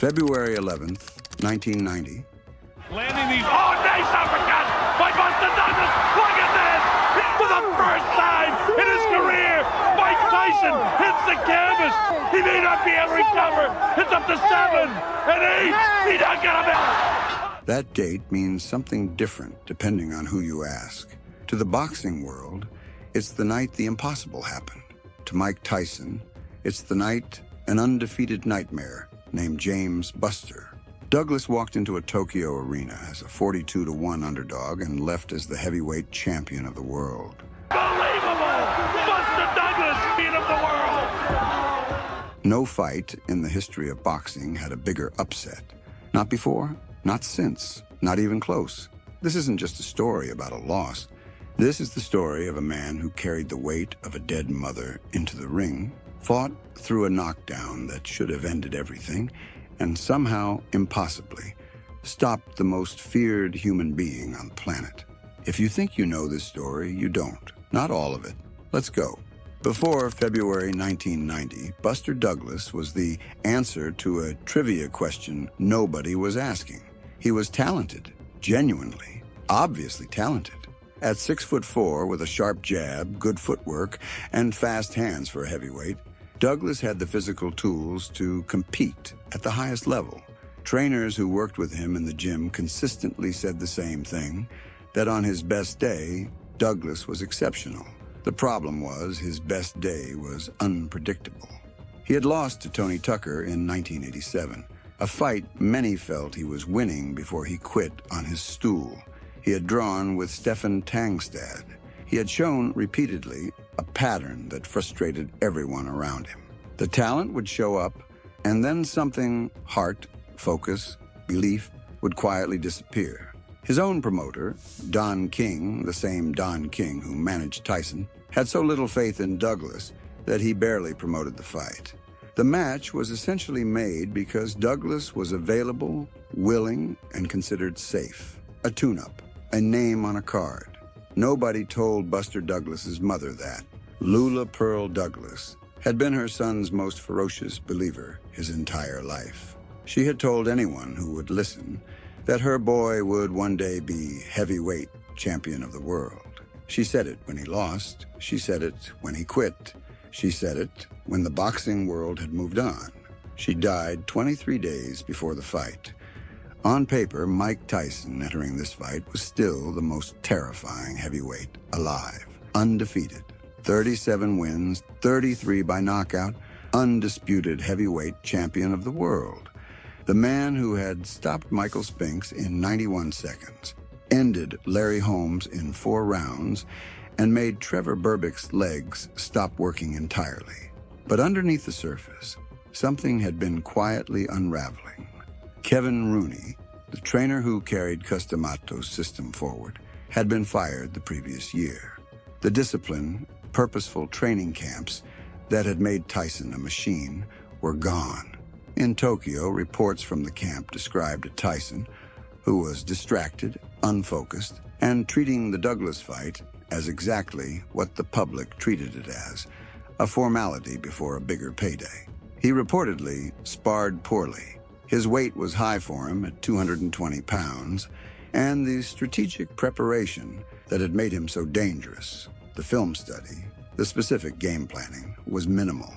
February 11th, 1990. Landing these, oh, nice uppercut by Buster Douglas. Look at this. For the first time in his career, Mike Tyson hits the canvas. He may not be able to recover. It's up to 7 and 8. He's not gonna make. That date means something different depending on who you ask. To the boxing world, it's the night the impossible happened. To Mike Tyson, it's the night an undefeated nightmare named James Buster. Douglas walked into a Tokyo arena as a 42-1 underdog and left as the heavyweight champion of the world. Unbelievable! Buster Douglas, champion of the world! No fight in the history of boxing had a bigger upset. Not before, not since, not even close. This isn't just a story about a loss. This is the story of a man who carried the weight of a dead mother into the ring, fought through a knockdown that should have ended everything, and somehow, impossibly, stopped the most feared human being on the planet. If you think you know this story, you don't. Not all of it. Let's go. Before February 1990, Buster Douglas was the answer to a trivia question nobody was asking. He was talented, genuinely, obviously talented. At 6'4", with a sharp jab, good footwork, and fast hands for a heavyweight, Douglas had the physical tools to compete at the highest level. Trainers who worked with him in the gym consistently said the same thing, that on his best day, Douglas was exceptional. The problem was his best day was unpredictable. He had lost to Tony Tucker in 1987, a fight many felt he was winning before he quit on his stool. He had drawn with Stefan Tangstad. He had shown repeatedly a pattern that frustrated everyone around him. The talent would show up, and then something, heart, focus, belief, would quietly disappear. His own promoter, Don King, the same Don King who managed Tyson, had so little faith in Douglas that he barely promoted the fight. The match was essentially made because Douglas was available, willing, and considered safe. A tune-up, a name on a card. Nobody told Buster Douglas's mother that. Lula Pearl Douglas had been her son's most ferocious believer his entire life. She had told anyone who would listen that her boy would one day be heavyweight champion of the world. She said it when he lost. She said it when he quit. She said it when the boxing world had moved on. She died 23 days before the fight. On paper, Mike Tyson entering this fight was still the most terrifying heavyweight alive. Undefeated. 37 wins, 33 by knockout, undisputed heavyweight champion of the world. The man who had stopped Michael Spinks in 91 seconds, ended Larry Holmes in 4 rounds, and made Trevor Berbick's legs stop working entirely. But underneath the surface, something had been quietly unraveling. Kevin Rooney, the trainer who carried Customato's system forward, had been fired the previous year. The discipline, purposeful training camps that had made Tyson a machine were gone. In Tokyo, reports from the camp described a Tyson who was distracted, unfocused, and treating the Douglas fight as exactly what the public treated it as, a formality before a bigger payday. He reportedly sparred poorly. His weight was high for him at 220 pounds, and the strategic preparation that had made him so dangerous, the film study, the specific game planning, was minimal.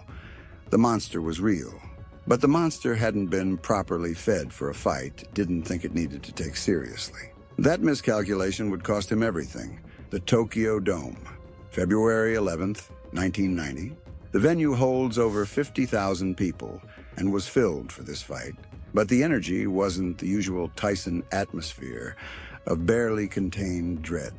The monster was real, but the monster hadn't been properly fed for a fight, didn't think it needed to take seriously. That miscalculation would cost him everything. The Tokyo Dome, February 11th, 1990. The venue holds over 50,000 people and was filled for this fight. But the energy wasn't the usual Tyson atmosphere of barely contained dread.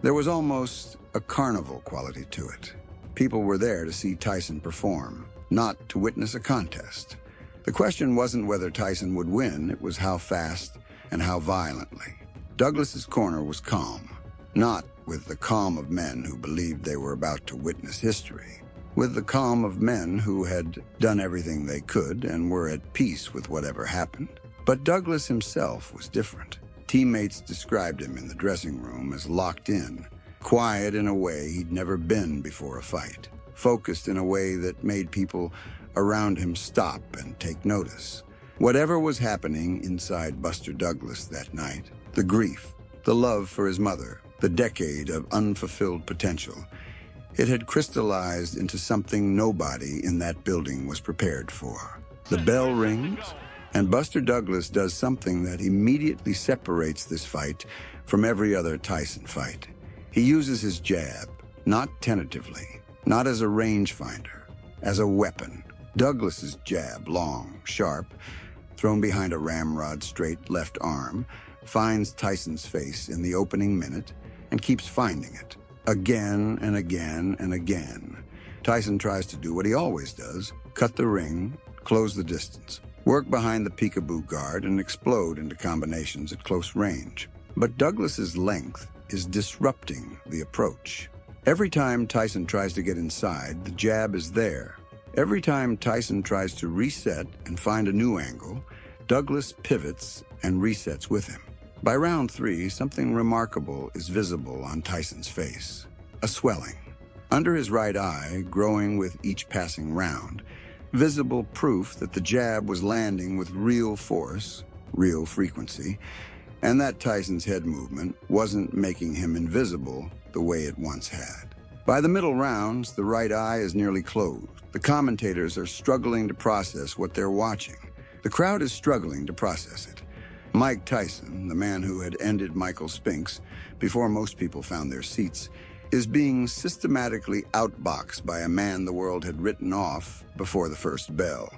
There was almost a carnival quality to it. People were there to see Tyson perform, not to witness a contest. The question wasn't whether Tyson would win, it was how fast and how violently. Douglas's corner was calm, not with the calm of men who believed they were about to witness history, with the calm of men who had done everything they could and were at peace with whatever happened. But Douglas himself was different. Teammates described him in the dressing room as locked in, quiet in a way he'd never been before a fight, focused in a way that made people around him stop and take notice. Whatever was happening inside Buster Douglas that night, the grief, the love for his mother, the decade of unfulfilled potential, it had crystallized into something nobody in that building was prepared for. The bell rings, and Buster Douglas does something that immediately separates this fight from every other Tyson fight. He uses his jab, not tentatively, not as a rangefinder, as a weapon. Douglas's jab, long, sharp, thrown behind a ramrod straight left arm, finds Tyson's face in the opening minute and keeps finding it, again and again and again. Tyson tries to do what he always does, cut the ring, close the distance, work behind the peekaboo guard and explode into combinations at close range. But Douglas's length is disrupting the approach. Every time Tyson tries to get inside, the jab is there. Every time Tyson tries to reset and find a new angle, Douglas pivots and resets with him. By round 3, something remarkable is visible on Tyson's face. A swelling. Under his right eye, growing with each passing round, visible proof that the jab was landing with real force, real frequency, and that Tyson's head movement wasn't making him invisible the way it once had. By the middle rounds, the right eye is nearly closed. The commentators are struggling to process what they're watching. The crowd is struggling to process it. Mike Tyson, the man who had ended Michael Spinks before most people found their seats, is being systematically outboxed by a man the world had written off before the first bell.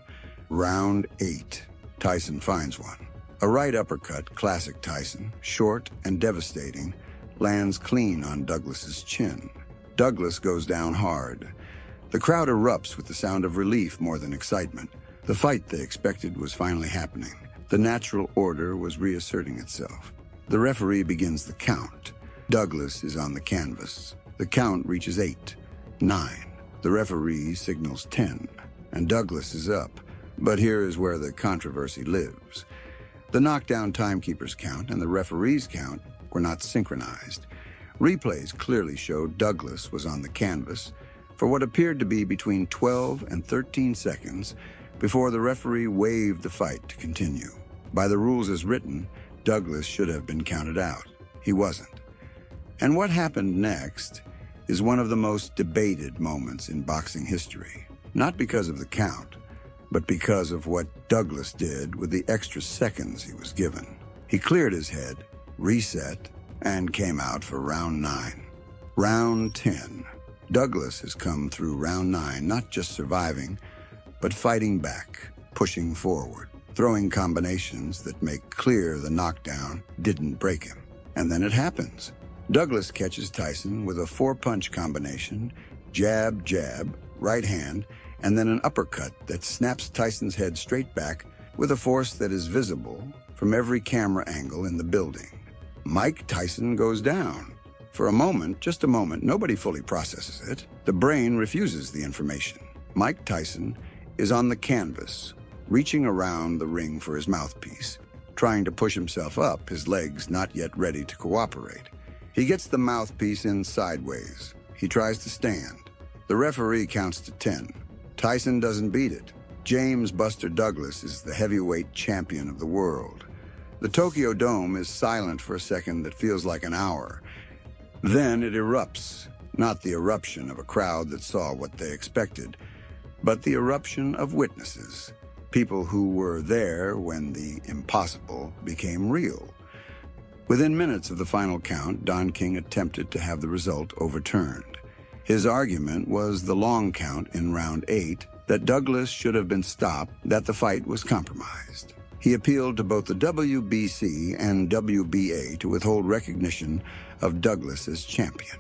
Round 8. Tyson finds one. A right uppercut, classic Tyson, short and devastating, lands clean on Douglas's chin. Douglas goes down hard. The crowd erupts with the sound of relief more than excitement. The fight they expected was finally happening. The natural order was reasserting itself. The referee begins the count. Douglas is on the canvas. The count reaches 8, 9. The referee signals 10, and Douglas is up. But here is where the controversy lives. The knockdown timekeeper's count and the referee's count were not synchronized. Replays clearly showed Douglas was on the canvas for what appeared to be between 12 and 13 seconds before the referee waved the fight to continue. By the rules as written, Douglas should have been counted out. He wasn't. And what happened next is one of the most debated moments in boxing history, not because of the count, but because of what Douglas did with the extra seconds he was given. He cleared his head, reset, and came out for round 9. Round 10. Douglas has come through round 9 not just surviving, but fighting back, pushing forward, throwing combinations that make clear the knockdown didn't break him. And then it happens. Douglas catches Tyson with a 4-punch combination, jab, jab, right hand, and then an uppercut that snaps Tyson's head straight back with a force that is visible from every camera angle in the building. Mike Tyson goes down. For a moment, just a moment, nobody fully processes it. The brain refuses the information. Mike Tyson is on the canvas, reaching around the ring for his mouthpiece, trying to push himself up, his legs not yet ready to cooperate. He gets the mouthpiece in sideways. He tries to stand. The referee counts to 10. Tyson doesn't beat it. James Buster Douglas is the heavyweight champion of the world. The Tokyo Dome is silent for a second that feels like an hour. Then it erupts, not the eruption of a crowd that saw what they expected, but the eruption of witnesses, people who were there when the impossible became real. Within minutes of the final count, Don King attempted to have the result overturned. His argument was the long count in round 8, that Douglas should have been stopped, that the fight was compromised. He appealed to both the WBC and WBA to withhold recognition of Douglas as champion.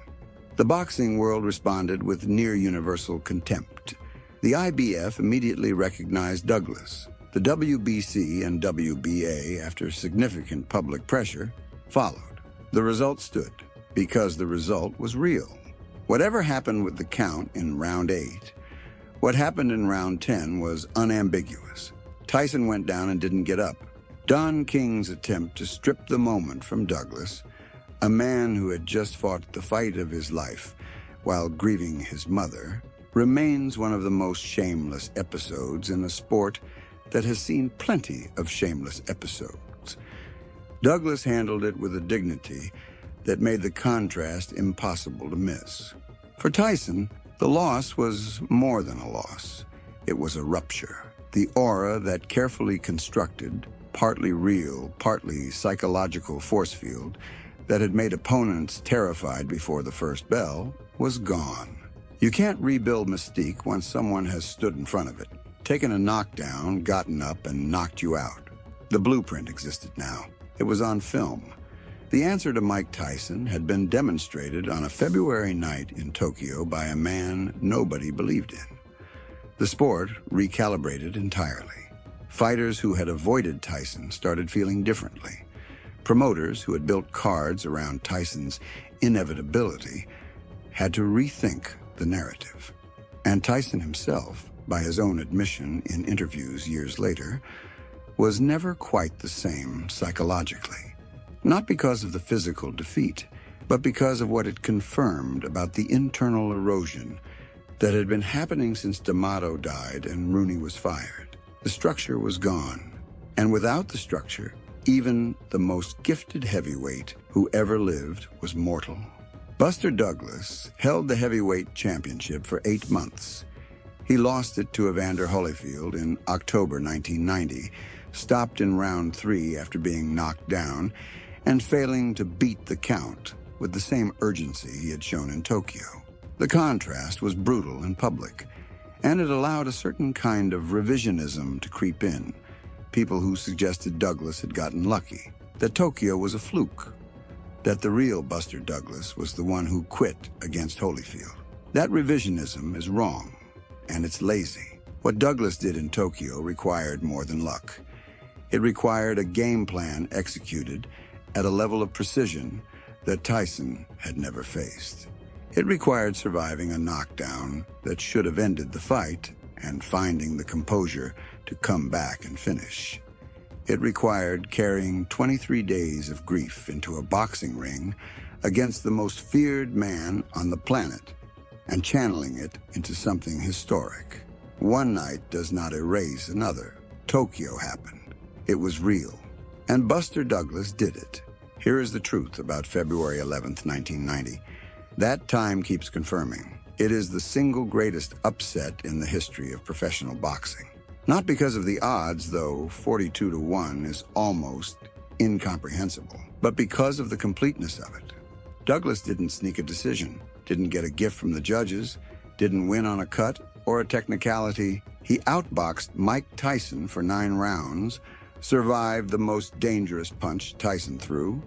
The boxing world responded with near-universal contempt. The IBF immediately recognized Douglas. The WBC and WBA, after significant public pressure, followed. The result stood, because the result was real. Whatever happened with the count in round 8, what happened in round 10 was unambiguous. Tyson went down and didn't get up. Don King's attempt to strip the moment from Douglas, a man who had just fought the fight of his life while grieving his mother, remains one of the most shameless episodes in a sport that has seen plenty of shameless episodes. Douglas handled it with a dignity that made the contrast impossible to miss. For Tyson, the loss was more than a loss. It was a rupture. The aura that carefully constructed, partly real, partly psychological force field that had made opponents terrified before the first bell was gone. You can't rebuild mystique once someone has stood in front of it, taken a knockdown, gotten up, and knocked you out. The blueprint existed now. It was on film. The answer to Mike Tyson had been demonstrated on a February night in Tokyo by a man nobody believed in. The sport recalibrated entirely. Fighters who had avoided Tyson started feeling differently. Promoters who had built cards around Tyson's inevitability had to rethink the narrative. And Tyson himself, by his own admission in interviews years later, was never quite the same psychologically. Not because of the physical defeat, but because of what it confirmed about the internal erosion that had been happening since D'Amato died and Rooney was fired. The structure was gone, and without the structure, even the most gifted heavyweight who ever lived was mortal. Buster Douglas held the heavyweight championship for 8 months. He lost it to Evander Holyfield in October 1990, stopped in round 3 after being knocked down, and failing to beat the count with the same urgency he had shown in Tokyo. The contrast was brutal and public, and it allowed a certain kind of revisionism to creep in. People who suggested Douglas had gotten lucky, that Tokyo was a fluke, that the real Buster Douglas was the one who quit against Holyfield. That revisionism is wrong, and it's lazy. What Douglas did in Tokyo required more than luck. It required a game plan executed at a level of precision that Tyson had never faced. It required surviving a knockdown that should have ended the fight and finding the composure to come back and finish. It required carrying 23 days of grief into a boxing ring against the most feared man on the planet and channeling it into something historic. One night does not erase another. Tokyo happened. It was real. And Buster Douglas did it. Here is the truth about February 11th, 1990. That time keeps confirming. It is the single greatest upset in the history of professional boxing. Not because of the odds, though 42-1 is almost incomprehensible, but because of the completeness of it. Douglas didn't sneak a decision, didn't get a gift from the judges, didn't win on a cut or a technicality. He outboxed Mike Tyson for 9 rounds, survived the most dangerous punch Tyson threw,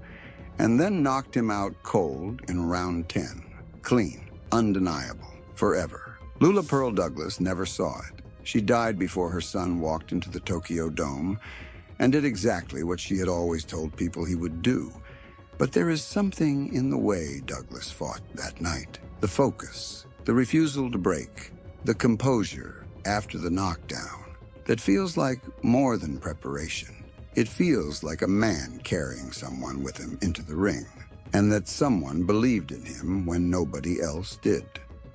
and then knocked him out cold in round 10. Clean, undeniable, forever. Lula Pearl Douglas never saw it. She died before her son walked into the Tokyo Dome and did exactly what she had always told people he would do. But there is something in the way Douglas fought that night. The focus, the refusal to break, the composure after the knockdown, that feels like more than preparation. It feels like a man carrying someone with him into the ring, and that someone believed in him when nobody else did.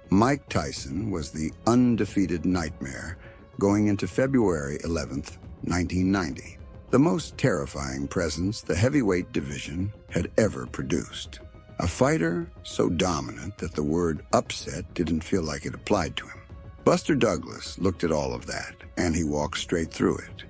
Mike Tyson was the undefeated nightmare going into February 11th, 1990, the most terrifying presence the heavyweight division had ever produced. A fighter so dominant that the word upset didn't feel like it applied to him. Buster Douglas looked at all of that, and he walked straight through it.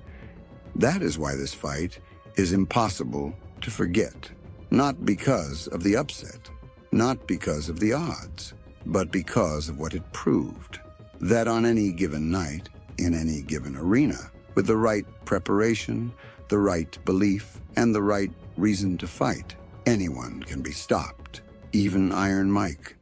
That is why this fight is impossible to forget. Not because of the upset, not because of the odds, but because of what it proved. That on any given night, in any given arena, with the right preparation, the right belief, and the right reason to fight, anyone can be stopped, even Iron Mike.